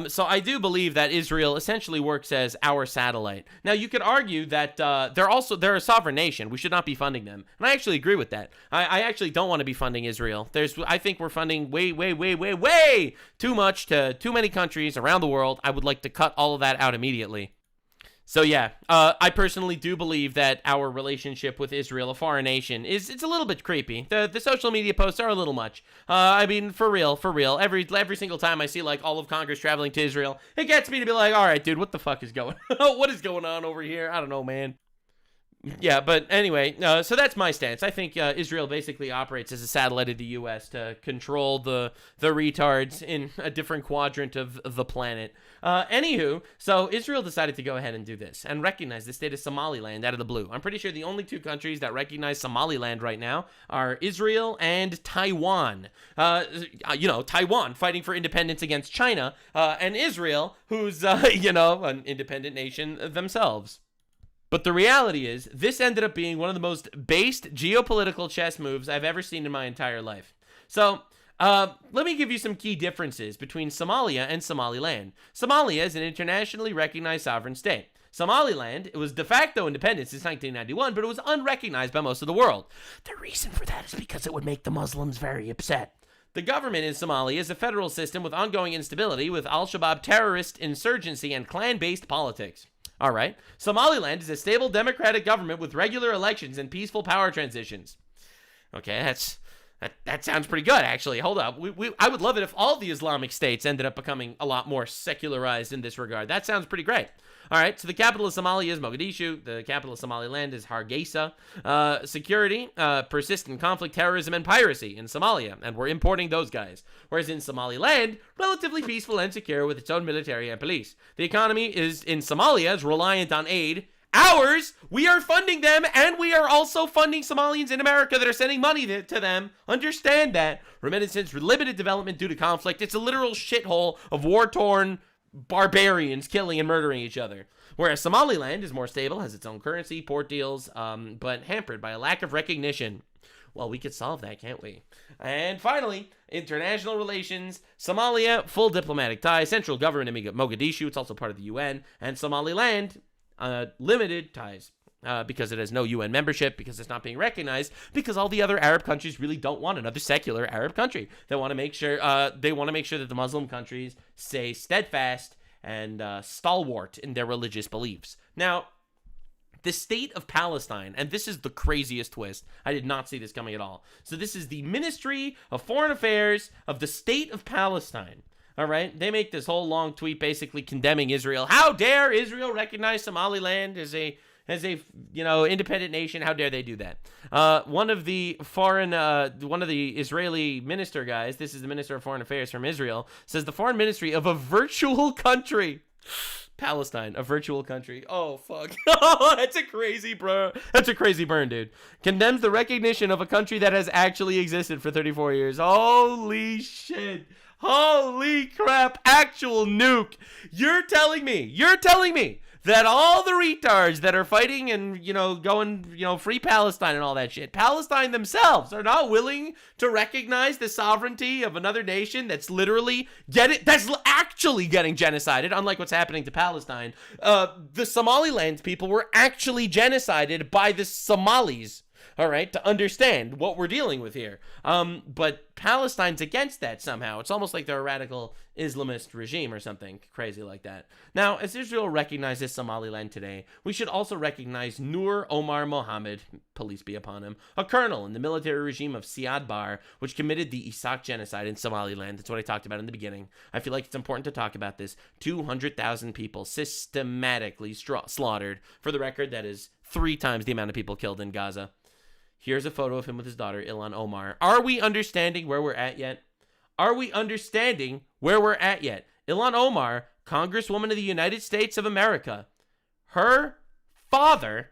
So I do believe that Israel essentially works as our satellite. Now, you could argue that they're a sovereign nation. We should not be funding them. And I actually agree with that. I actually don't want to be funding Israel. I think we're funding way too much to too many countries around the world. I would like to cut all of that out immediately. So yeah, I personally do believe that our relationship with Israel, a foreign nation, it's a little bit creepy. The social media posts are a little much. I mean, for real. Every single time I see like all of Congress traveling to Israel, it gets me to be like, all right, dude, what the fuck is going on? What is going on over here? I don't know, man. Yeah, but anyway, so that's my stance. I think Israel basically operates as a satellite of the U.S. to control the retards in a different quadrant of the planet. Anywho, so Israel decided to go ahead and do this and recognize the state of Somaliland out of the blue. I'm pretty sure the only two countries that recognize Somaliland right now are Israel and Taiwan. Taiwan fighting for independence against China, and Israel, who's, an independent nation themselves. But the reality is, this ended up being one of the most based geopolitical chess moves I've ever seen in my entire life. So, Let me give you some key differences between Somalia and Somaliland. Somalia is an internationally recognized sovereign state. Somaliland, it was de facto independent since 1991, but it was unrecognized by most of the world. The reason for that is because it would make the Muslims very upset. The government in Somalia is a federal system with ongoing instability, with al-Shabaab terrorist insurgency and clan-based politics. All right. Somaliland is a stable democratic government with regular elections and peaceful power transitions. Okay, that sounds pretty good, actually. Hold up. I would love it if all the Islamic states ended up becoming a lot more secularized in this regard. That sounds pretty great. All right, so the capital of Somalia is Mogadishu. The capital of Somaliland is Hargeisa. Security, persistent conflict, terrorism, and piracy in Somalia, and we're importing those guys. Whereas in Somaliland, relatively peaceful and secure with its own military and police. The economy is in Somalia is reliant on aid. Ours, we are funding them, and we are also funding Somalians in America that are sending money to them. Understand that. Remittances, limited development due to conflict. It's a literal shithole of war-torn barbarians killing and murdering each other. Whereas Somaliland is more stable, has its own currency, port deals, but hampered by a lack of recognition. Well, we could solve that, can't we? And finally, international relations. Somalia, full diplomatic ties. Central government in Mogadishu. It's also part of the UN. And Somaliland, limited ties. Because it has no UN membership, because it's not being recognized, because all the other Arab countries really don't want another secular Arab country. They want to make sure that the Muslim countries stay steadfast and stalwart in their religious beliefs. Now, the state of Palestine, and this is the craziest twist. I did not see this coming at all. So this is the Ministry of Foreign Affairs of the state of Palestine. All right, they make this whole long tweet basically condemning Israel. How dare Israel recognize Somaliland as a independent nation? How dare they do that? One of the Israeli minister guys, this is the Minister of Foreign Affairs from Israel, says the foreign ministry of a virtual country, Palestine, a virtual country. Oh, fuck. That's a crazy burn, dude. Condemns the recognition of a country that has actually existed for 34 years. Holy shit. Holy crap. Actual nuke. You're telling me that all the retards that are fighting and, going, free Palestine and all that shit, Palestine themselves are not willing to recognize the sovereignty of another nation that's actually getting genocided, unlike what's happening to Palestine. The Somaliland people were actually genocided by the Somalis. All right, to understand what we're dealing with here. But Palestine's against that somehow. It's almost like they're a radical Islamist regime or something crazy like that. Now, as Israel recognizes Somaliland today, we should also recognize Nur Omar Mohammed, peace be upon him, a colonel in the military regime of Siad Barre, which committed the Isaac genocide in Somaliland. That's what I talked about in the beginning. I feel like it's important to talk about this. 200,000 people systematically slaughtered. For the record, that is 3 times the amount of people killed in Gaza. Here's a photo of him with his daughter, Ilhan Omar. Are we understanding where we're at yet? Ilhan Omar, Congresswoman of the United States of America. Her father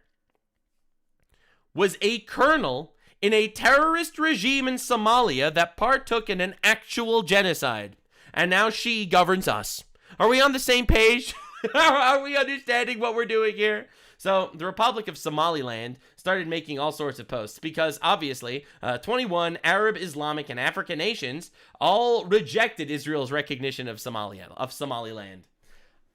was a colonel in a terrorist regime in Somalia that partook in an actual genocide. And now she governs us. Are we on the same page? Are we understanding what we're doing here? So the Republic of Somaliland started making all sorts of posts because obviously 21 Arab, Islamic, and African nations all rejected Israel's recognition of Somaliland.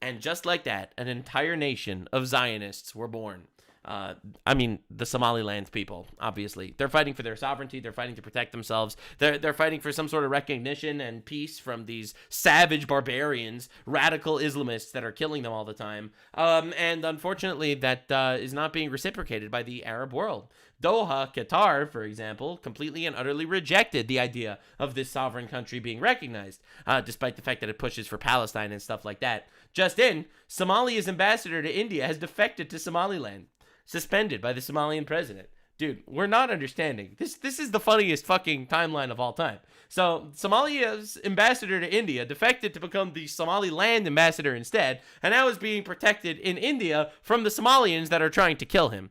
And just like that, an entire nation of Zionists were born. The Somaliland people, obviously. They're fighting for their sovereignty. They're fighting to protect themselves. They're fighting for some sort of recognition and peace from these savage barbarians, radical Islamists that are killing them all the time. And unfortunately, that is not being reciprocated by the Arab world. Doha, Qatar, for example, completely and utterly rejected the idea of this sovereign country being recognized, despite the fact that it pushes for Palestine and stuff like that. Just in, Somalia's ambassador to India has defected to Somaliland. Suspended by the Somalian president. Dude, we're not understanding. This is the funniest fucking timeline of all time. So, Somalia's ambassador to India defected to become the Somaliland ambassador instead, and now is being protected in India from the Somalians that are trying to kill him.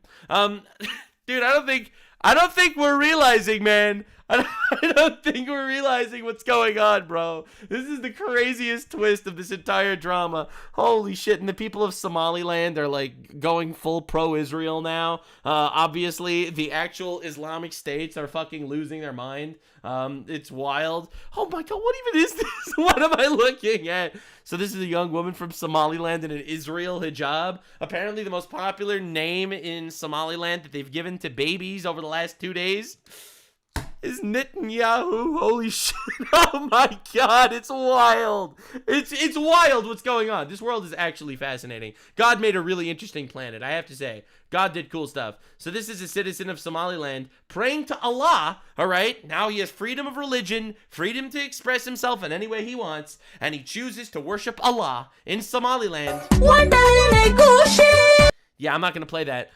Dude, I don't think we're realizing, man. I don't think we're realizing what's going on, bro. This is the craziest twist of this entire drama. Holy shit. And the people of Somaliland are like going full pro-Israel now. Obviously, the actual Islamic states are fucking losing their mind. It's wild. Oh my god, what even is this? What am I looking at? So this is a young woman from Somaliland in an Israel hijab. Apparently the most popular name in Somaliland that they've given to babies over the last 2 days is Netanyahu. Holy shit. Oh my god, it's wild. It's wild what's going on. This world is actually fascinating. God made a really interesting planet, I have to say. God did cool stuff. So this is a citizen of Somaliland praying to Allah, all right? Now he has freedom of religion, freedom to express himself in any way he wants, and he chooses to worship Allah in Somaliland. Yeah, I'm not going to play that.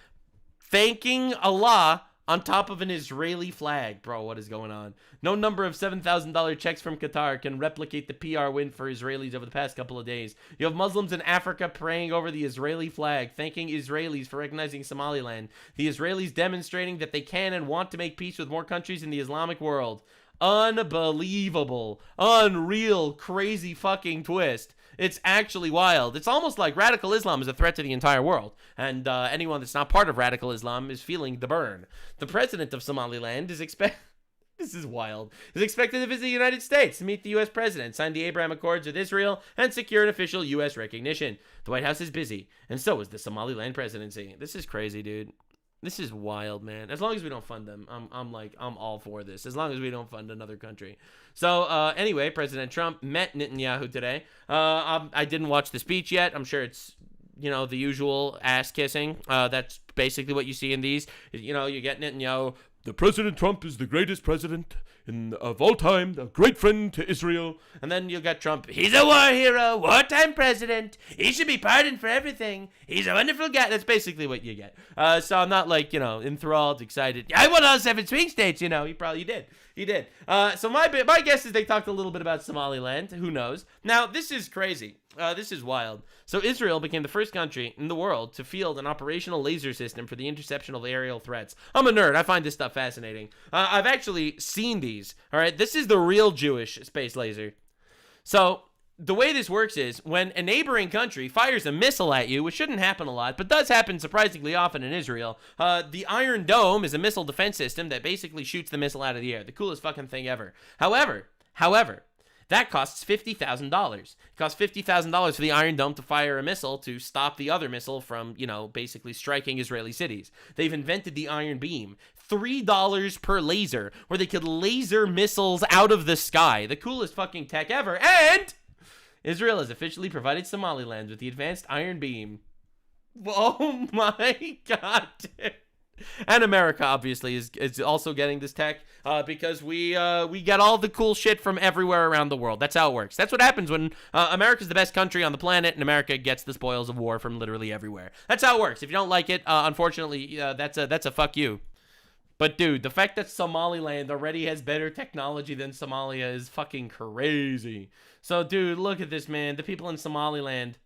Thanking Allah on top of an Israeli flag. Bro, what is going on? No number of $7,000 checks from Qatar can replicate the PR win for Israelis over the past couple of days. You have Muslims in Africa praying over the Israeli flag, thanking Israelis for recognizing Somaliland. The Israelis demonstrating that they can and want to make peace with more countries in the Islamic world. Unbelievable. Unreal. Crazy fucking twist. It's actually wild. It's almost like radical Islam is a threat to the entire world, and anyone that's not part of radical Islam is feeling the burn. The president of Somaliland is this is wild. Is expected to visit the United States to meet the U.S. president, sign the Abraham Accords with Israel, and secure an official U.S. recognition. The White House is busy, and so is the Somaliland presidency. This is crazy, dude. This is wild, man. As long as we don't fund them, I'm all for this. As long as we don't fund another country. So anyway, President Trump met Netanyahu today. I didn't watch the speech yet. I'm sure it's, you know, the usual ass kissing. That's basically what you see in these. You know, you get Netanyahu. The President Trump is the greatest president of all time, a great friend to Israel. And then you got Trump. He's a war hero, wartime president. He should be pardoned for everything. He's a wonderful guy. That's basically what you get. So I'm not like, you know, enthralled, excited. I won all 7 swing states, you know. He probably did. He did. So my guess is they talked a little bit about Somaliland. Who knows? Now, this is crazy. This is wild. So Israel became the first country in the world to field an operational laser system for the interception of aerial threats. I'm a nerd. I find this stuff fascinating. I've actually seen these. All right, this is the real Jewish space laser. So the way this works is when a neighboring country fires a missile at you, which shouldn't happen a lot, but does happen surprisingly often in Israel, the Iron Dome is a missile defense system that basically shoots the missile out of the air. The coolest fucking thing ever. However, that costs $50,000. It costs $50,000 for the Iron Dome to fire a missile to stop the other missile from, you know, basically striking Israeli cities. They've invented the Iron Beam. $3 per laser, where they could laser missiles out of the sky. The coolest fucking tech ever. And Israel has officially provided Somaliland with the advanced Iron Beam. Oh my god, dude. And America, obviously, is also getting this tech because we get all the cool shit from everywhere around the world. That's how it works. That's what happens when America's the best country on the planet and America gets the spoils of war from literally everywhere. That's how it works. If you don't like it, unfortunately, that's a fuck you. But dude, the fact that Somaliland already has better technology than Somalia is fucking crazy. So dude, look at this, man. The people in Somaliland.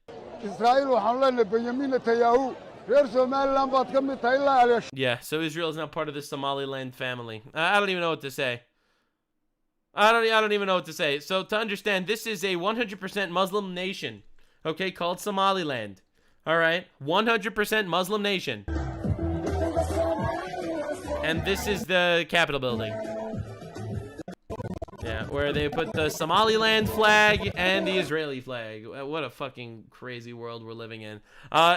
Yeah, so Israel is now part of the Somaliland family. I don't even know what to say. I don't even know what to say. So to understand, this is a 100% Muslim nation, okay, called Somaliland. All right, 100% Muslim nation. And this is the Capitol building. Yeah, where they put the Somaliland flag and the Israeli flag. What a fucking crazy world we're living in.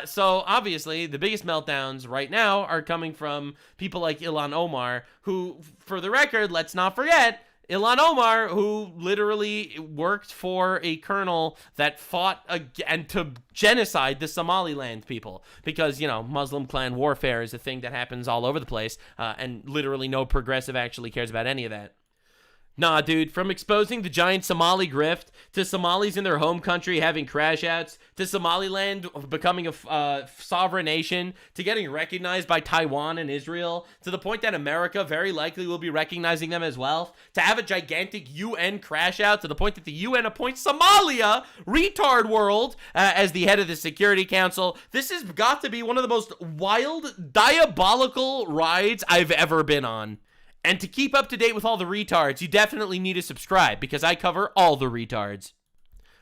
So obviously, the biggest meltdowns right now are coming from people like Ilhan Omar, who, for the record, let's not forget, Ilhan Omar, who literally worked for a colonel that fought and to genocide the Somaliland people. Because, you know, Muslim clan warfare is a thing that happens all over the place, and literally no progressive actually cares about any of that. Nah, dude, from exposing the giant Somali grift, to Somalis in their home country having crash outs, to Somaliland becoming a sovereign nation, to getting recognized by Taiwan and Israel, to the point that America very likely will be recognizing them as well, to have a gigantic UN crash out, to the point that the UN appoints Somalia, retard world, as the head of the Security Council. This has got to be one of the most wild, diabolical rides I've ever been on. And to keep up to date with all the retards, you definitely need to subscribe because I cover all the retards.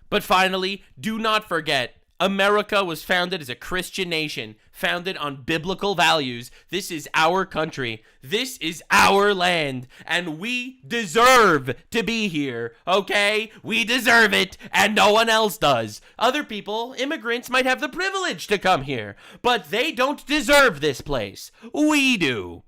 But finally, do not forget, America was founded as a Christian nation, founded on biblical values. This is our country. This is our land, and we deserve to be here, okay? We deserve it, and no one else does. Other people, immigrants, might have the privilege to come here, but they don't deserve this place. We do.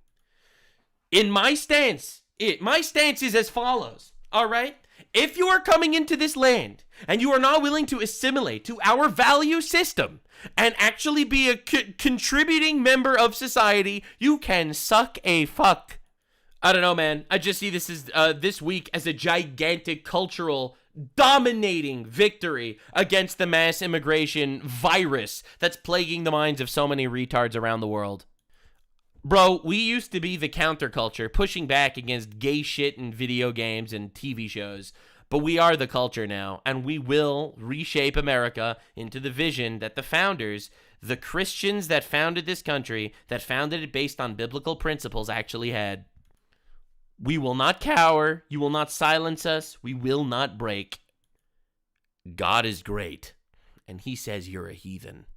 In my stance, my stance is as follows, all right? If you are coming into this land and you are not willing to assimilate to our value system and actually be a contributing member of society, you can suck a fuck. I don't know, man. I just see this week as a gigantic cultural dominating victory against the mass immigration virus that's plaguing the minds of so many retards around the world. Bro, we used to be the counterculture, pushing back against gay shit in video games and TV shows. But we are the culture now, and we will reshape America into the vision that the founders, the Christians that founded this country, that founded it based on biblical principles, actually had. We will not cower. You will not silence us. We will not break. God is great, and he says you're a heathen.